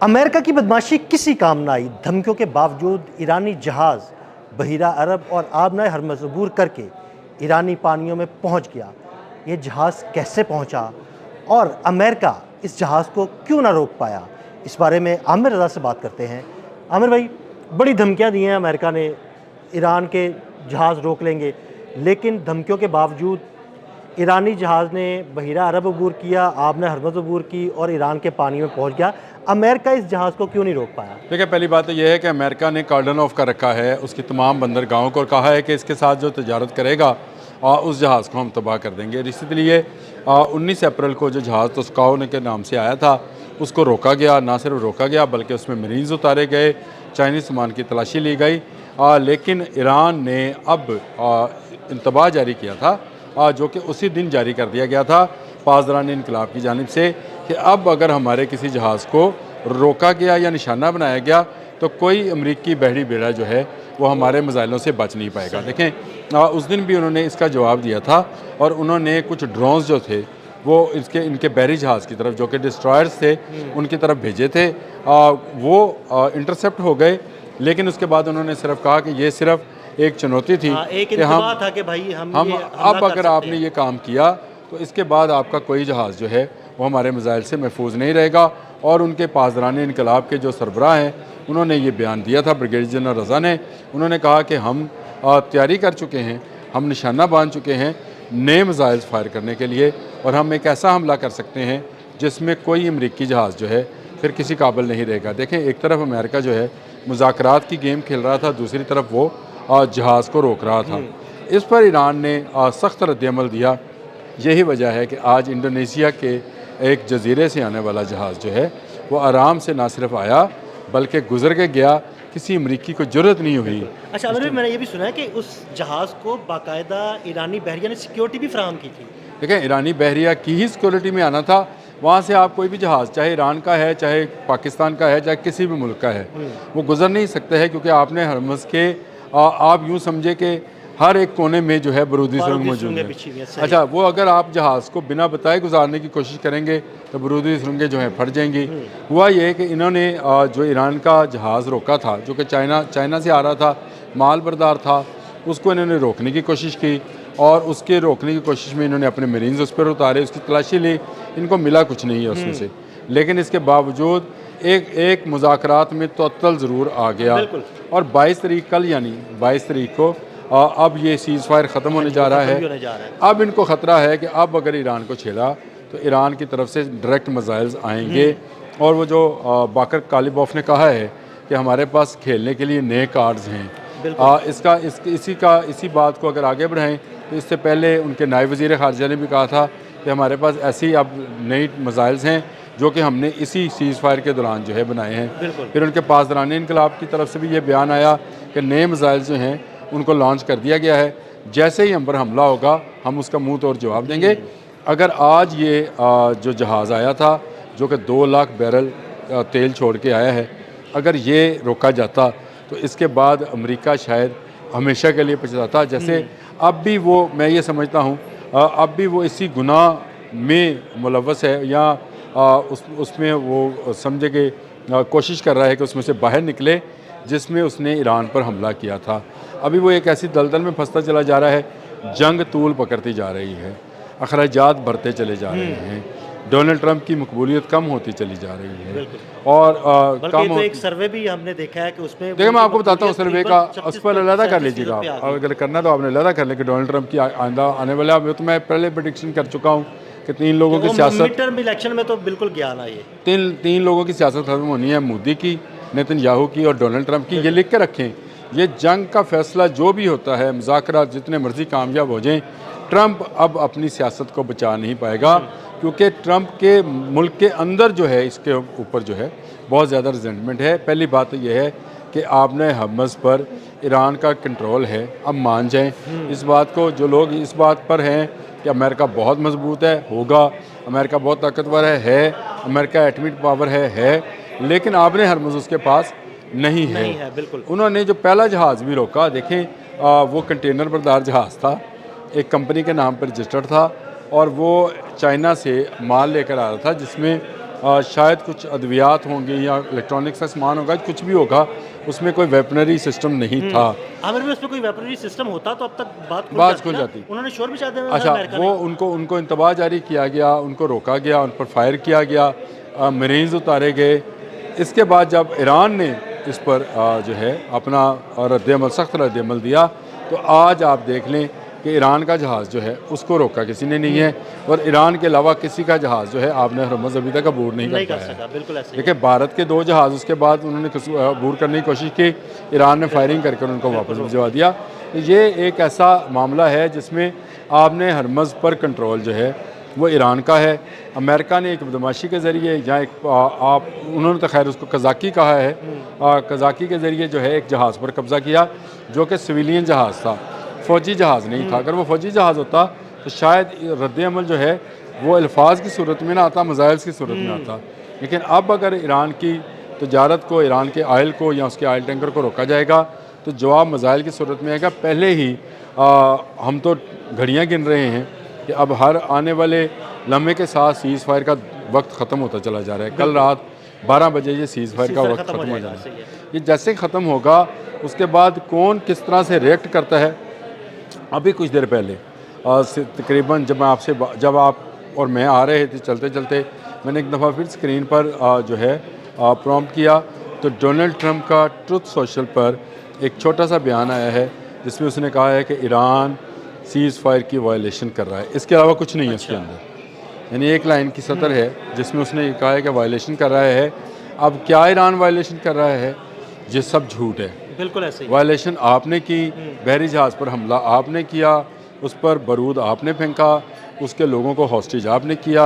America की बदमाशी किसी काम न आई। धमकियों के बावजूद ईरानी जहाज़ बहीरा अरब और आबनाए हरमुज़ अबूर करके ईरानी पानियों में पहुंच गया। ये जहाज़ कैसे पहुंचा और अमेरिका इस जहाज़ को क्यों ना रोक पाया, इस बारे में आमिर रज़ा से बात करते हैं। आमिर भाई, बड़ी धमकियां दी हैं अमेरिका ने, ईरान के जहाज़ रोक लेंगे, लेकिन धमकियों के बावजूद ईरानी जहाज़ ने बहीरा अरब अबूर किया, आबनाए हरमुज़ अबूर की और ईरान के पानी में पहुंच गया। अमेरिका इस जहाज़ को क्यों नहीं रोक पाया? देखिए, पहली बात तो यह है कि अमेरिका ने कार्डन ऑफ कर रखा है उसकी तमाम बंदरगाहों को और कहा है कि इसके साथ जो तजारत करेगा उस जहाज़ को हम तबाह कर देंगे। इसीलिए 19 अप्रैल को जो जहाज़ तोस्काओ के नाम से आया था उसको रोका गया। ना सिर्फ रोका गया बल्कि उसमें मरीज़ उतारे गए, चाइनीज़ सामान की तलाशी ली गई। लेकिन ईरान ने अब इंतबाह जारी किया था, जो कि उसी दिन जारी कर दिया गया था पासदारान इनकलाब की जानिब से, कि अब अगर हमारे किसी जहाज़ को रोका गया या निशाना बनाया गया तो कोई अमरीकी बहरी बेड़ा जो है वो हमारे मिसाइलों से बच नहीं पाएगा। देखें, उस दिन भी उन्होंने इसका जवाब दिया था और उन्होंने कुछ ड्रोन्स जो थे वो इनके बहरी जहाज़ की तरफ, जो कि डिस्ट्रॉयर्स थे, उनकी तरफ भेजे थे। वो इंटरसेप्ट हो गए, लेकिन उसके बाद उन्होंने सिर्फ कहा कि ये सिर्फ एक चुनौती थी कि हम था कि भाई हम अब अगर आपने ये काम किया तो इसके बाद आपका कोई जहाज़ जो है वो हमारे मिसाइल से महफूज नहीं रहेगा। और उनके पासदारान इनकलाब के जो सरबराह हैं उन्होंने ये बयान दिया था, ब्रिगेडियर जनरल रज़ा ने। उन्होंने कहा कि हम तैयारी कर चुके हैं, हम निशाना बांध चुके हैं नए मिसाइल्स फायर करने के लिए, और हम एक ऐसा हमला कर सकते हैं जिसमें कोई अमरीकी जहाज़ जो है फिर किसी काबिल नहीं रहेगा। देखें, एक तरफ अमेरिका जो है मुज़ाकरात की गेम खेल रहा था, दूसरी तरफ वो जहाज़ को रोक रहा था। इस पर ईरान ने सख्त रद्दअमल दिया। यही वजह है कि आज इंडोनेशिया के एक जजीरे से आने वाला जहाज़ जो है वो आराम से ना सिर्फ आया बल्कि गुजर के गया, किसी अमरीकी को जरूरत नहीं हुई। अच्छा अमीर, मैंने ये भी सुना है कि उस जहाज़ को बाकायदा ईरानी बहरिया ने सिक्योरिटी भी फराहम की थी। देखें, ईरानी बहरिया की ही सिक्योरिटी में आना था। वहाँ से आप कोई भी जहाज़, चाहे ईरान का है, चाहे पाकिस्तान का है, चाहे किसी भी मुल्क का है, वो गुजर नहीं सकते हैं, क्योंकि आपने हरमुज़ के आप यूँ समझे कि हर एक कोने में जो है बारूदी सुरंग मौजूद है। अच्छा, वो अगर आप जहाज़ को बिना बताए गुजारने की कोशिश करेंगे तो बारूदी सुरंगें जो हैं फट जाएंगी। हुआ ये कि इन्होंने जो ईरान का जहाज़ रोका था, जो कि चाइना से आ रहा था, माल बरदार था, उसको इन्होंने रोकने की कोशिश की और उसके रोकने की कोशिश में इन्होंने अपने मरीन्स उस पर उतारे, उसकी तलाशी ली। इनको मिला कुछ नहीं है उसमें से, लेकिन इसके बावजूद एक मुज़ाकरात में तोतल ज़रूर आ गया। और 22 तारीख, कल यानी 22 तारीख को अब ये सीज़ फायर ख़त्म होने जा रहा है। अब इनको ख़तरा है कि अब अगर ईरान को छेड़ा तो ईरान की तरफ से डायरेक्ट मिसाइल्स आएंगे। और वो जो बाकर कालिबॉफ ने कहा है कि हमारे पास खेलने के लिए नए कार्ड्स हैं। इसी बात को अगर आगे बढ़ाएं तो इससे पहले उनके नायब वज़ीर ख़ारजा ने भी कहा था कि हमारे पास ऐसी अब नई मिसाइल्स हैं जो कि हमने इसी सीज़ फायर के दौरान जो है बनाए हैं। फिर उनके पासदारान इनकलाब की तरफ से भी ये बयान आया कि नए मिसाइल्स जो हैं उनको लॉन्च कर दिया गया है। जैसे ही हम पर हमला होगा हम उसका मुंह तोड़ जवाब देंगे। अगर आज ये जो जहाज़ आया था, जो कि 2 लाख बैरल तेल छोड़ के आया है, अगर ये रोका जाता तो इसके बाद अमेरिका शायद हमेशा के लिए पछताता। जैसे अब भी वो, मैं ये समझता हूँ, अब भी वो इसी गुनाह में मुलव्वस है या उसमें वो समझे कि कोशिश कर रहा है कि उसमें से बाहर निकले जिसमें उसने ईरान पर हमला किया था। अभी वो एक ऐसी दलदल में फंसता चला जा रहा है, जंग तूल पकड़ती जा रही है, अखराजात बढ़ते चले जा रहे हैं, डोनाल्ड ट्रंप की मकबूलियत कम होती चली जा रही है। और कम तो एक सर्वे भी हमने देखा है कि उसमें, देखिए मैं आपको बताता हूँ सर्वे का, उस पर अलहदा कर लीजिएगा आप, अगर करना तो आपने अलहदा कर लें कि डोनाल्ड ट्रंप की आने वाला, तो मैं पहले प्रेडिक्शन कर चुका हूँ कि 3 लोगों की सियासत, मिड टर्म इलेक्शन में तो बिल्कुल गया ना, ये 3 लोगों की सियासत खत्म होनी है, मोदी की, नेतन्याहू की और डोनाल्ड ट्रंप की। ये लिख के रखें, ये जंग का फैसला जो भी होता है, मुज़ाकरात जितने मर्जी कामयाब हो जाएं, ट्रंप अब अपनी सियासत को बचा नहीं पाएगा, क्योंकि ट्रंप के मुल्क के अंदर जो है इसके ऊपर जो है बहुत ज़्यादा रिजेंटमेंट है। पहली बात तो यह है कि आपने हरमुज़ पर ईरान का कंट्रोल है, अब मान जाएं इस बात को। जो लोग इस बात पर हैं कि अमेरिका बहुत मजबूत है, होगा, अमेरिका बहुत ताकतवर है, अमेरिका एटॉमिक पावर है, लेकिन आपने हरमुज़ उसके पास नहीं है। बिल्कुल। उन्होंने जो पहला जहाज़ भी रोका, देखें वो कंटेनर बरदार जहाज़ था, एक कंपनी के नाम पर रजिस्टर्ड था और वो चाइना से माल लेकर आ रहा था, जिसमें शायद कुछ अद्वियात होंगे या इलेक्ट्रॉनिक्स का सामान होगा, कुछ भी होगा, उसमें कोई वेपनरी सिस्टम नहीं था। आमिर भाई, उसमें कोई वेपनरी सिस्टम होता तो अब तक बात खुल ना? जाती। उन्होंने शोर भी शायद अच्छा, वो उनको इंतबाह जारी किया गया, उनको रोका गया, उन पर फायर किया गया, मरीज़ उतारे गए। इसके बाद जब ईरान ने इस पर जो है अपना रद्दअमल, सख्त रद्दअमल दिया, तो आज आप देख लें कि ईरान का जहाज़ जो है उसको रोका किसी ने नहीं है, और ईरान के अलावा किसी का जहाज़ जो है आपने हरमज़ अभी तक अबूर नहीं कर पाया। बिल्कुल ऐसे देखिए, भारत के 2 जहाज़ उसके बाद उन्होंने अबूर करने की कोशिश की, ईरान ने फायरिंग करके उनको वापस भिजवा दिया। ये एक ऐसा मामला है जिसमें आपने हरमज़ पर कंट्रोल जो है वो ईरान का है। अमेरिका ने एक बदमाशी के ज़रिए या एक उन्होंने तो खैर उसको कज़ाकी कहा है, कज़ाकी के ज़रिए जो है एक जहाज़ पर कब्ज़ा किया जो कि सिविलियन जहाज़ था, फ़ौजी जहाज़ नहीं था। अगर वो फ़ौजी जहाज़ होता तो शायद रद्दअमल जो है वो अल्फाज की सूरत में ना आता, मज़ाइल्स की सूरत में आता। लेकिन अब अगर ईरान की तजारत को, ईरान के आयल को या उसके आयल टैंकर को रोका जाएगा तो जवाब मज़ाइल की सूरत में आएगा। पहले ही हम तो घड़ियाँ गिन रहे हैं कि अब हर आने वाले लम्हे के साथ सीज़ फायर का वक्त ख़त्म होता चला जा रहा है। कल रात 12 बजे ये सीज़ फायर का वक्त ख़त्म हो जाएगा। ये जैसे ख़त्म होगा उसके बाद कौन किस तरह से रिएक्ट करता है। अभी कुछ देर पहले तकरीबन जब आप और मैं आ रहे थे चलते चलते, मैंने एक दफ़ा फिर स्क्रीन पर जो है प्रॉम्प्ट किया तो डोनाल्ड ट्रंप का ट्रुथ सोशल पर एक छोटा सा बयान आया है जिसमें उसने कहा है कि ईरान सीज़ फायर की वायलेशन कर रहा है। इसके अलावा कुछ नहीं है उसके अंदर, यानी एक लाइन की सतर है जिसमें उसने ये कहा है कि वायलेशन कर रहा है। अब क्या ईरान वायलेशन कर रहा है? ये सब झूठ है। बिल्कुल ऐसे ही। वायलेशन आपने की, बहरी जहाज़ पर हमला आपने किया, उस पर बारूद आपने फेंका, उसके लोगों को हॉस्टेज आपने किया,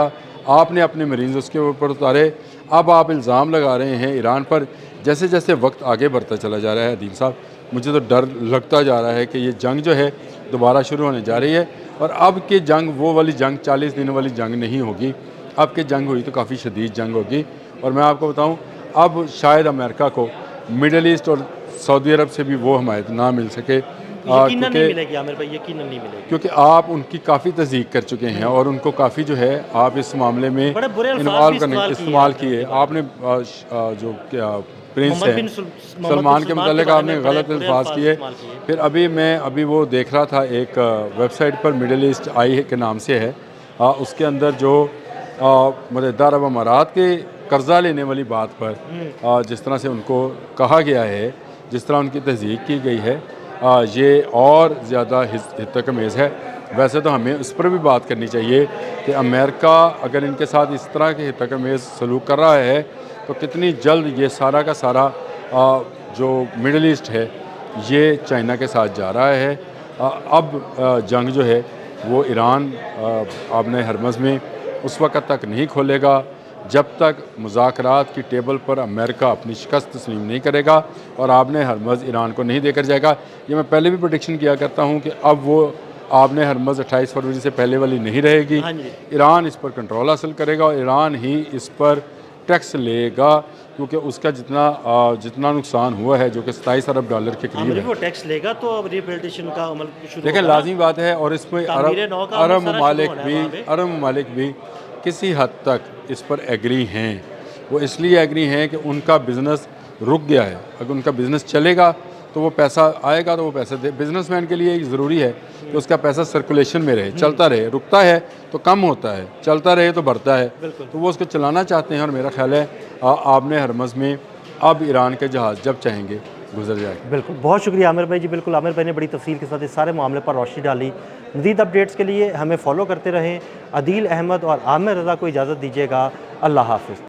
आपने अपने मरीज़ उसके ऊपर उतारे। अब आप इल्ज़ाम लगा रहे हैं ईरान पर। जैसे जैसे वक्त आगे बढ़ता चला जा रहा है अदील साहब, मुझे तो डर लगता जा रहा है कि ये जंग जो है दोबारा शुरू होने जा रही है। और अब की जंग वो वाली जंग 40 दिन वाली जंग नहीं होगी। अब की जंग हुई तो काफ़ी शदीद जंग होगी। और मैं आपको बताऊं, अब शायद अमेरिका को मिडल ईस्ट और सऊदी अरब से भी वो हमायत ना मिल सके, यकीनन नहीं मिलेगी आमिर भाई, यकीनन नहीं मिलेगी, क्योंकि आप उनकी काफ़ी तस्दीक कर चुके हैं और उनको काफ़ी जो है आप इस मामले में इन्वॉल्व करने इस्तेमाल किए। आपने जो क्या प्रिंस है सलमान के मतलब आपने गलत अल्फाज किए। फिर अभी वो देख रहा था एक वेबसाइट पर मिडल ईस्ट आई के नाम से है, उसके अंदर जो मुत्तहिदा अरब अमारात के कर्जा लेने वाली बात पर जिस तरह से उनको कहा गया है, जिस तरह उनकी तस्दीक की गई है, ये और ज़्यादा हितकमेज़ है। वैसे तो हमें उस पर भी बात करनी चाहिए कि अमेरिका अगर इनके साथ इस तरह के हितकमेज़ सलूक कर रहा है तो कितनी जल्द ये सारा का सारा जो मिडल ईस्ट है ये चाइना के साथ जा रहा है। अब जंग जो है वो ईरान आपने हरमज़ में उस वक़्त तक नहीं खोलेगा जब तक मुज़ाकरात की टेबल पर अमेरिका अपनी शिकस्त तस्लीम नहीं करेगा और आपने हरमज़ ईरान को नहीं देकर जाएगा। ये मैं पहले भी प्रेडिक्शन किया करता हूँ कि अब वो आपने हरमज़ 28 फरवरी से पहले वाली नहीं रहेगी। ईरान इस पर कंट्रोल हासिल करेगा और ईरान ही इस पर टैक्स लेगा, क्योंकि उसका जितना नुकसान हुआ है जो कि 27 अरब डॉलर के करीब है, वो टैक्स लेगा तो अब रिबिल्टेशन का अमल शुरू देखिए लाजमी बात है। और इसमें अरब ममालिक भी किसी हद तक इस पर एग्री हैं। वो इसलिए एग्री हैं कि उनका बिज़नेस रुक गया है। अगर उनका बिज़नेस चलेगा तो वो पैसा आएगा, तो वो पैसा दे। बिज़नेसमैन के लिए ज़रूरी है कि उसका पैसा सर्कुलेशन में रहे, चलता रहे। रुकता है तो कम होता है, चलता रहे तो बढ़ता है। तो वो उसको चलाना चाहते हैं और मेरा ख्याल है आपने हरमज़ में अब ईरान के जहाज़ जब चाहेंगे गुजर जाएगा। बिल्कुल, बहुत शुक्रिया आमिर भाई जी। बिल्कुल, आमिर भाई ने बड़ी तफसील के साथ इस सारे मामले पर रोशनी डाली। मज़ीद अपडेट्स के लिए हमें फॉलो करते रहें। अदील अहमद और आमिर रज़ा को इजाज़त दीजिएगा। अल्लाह हाफ़िज़।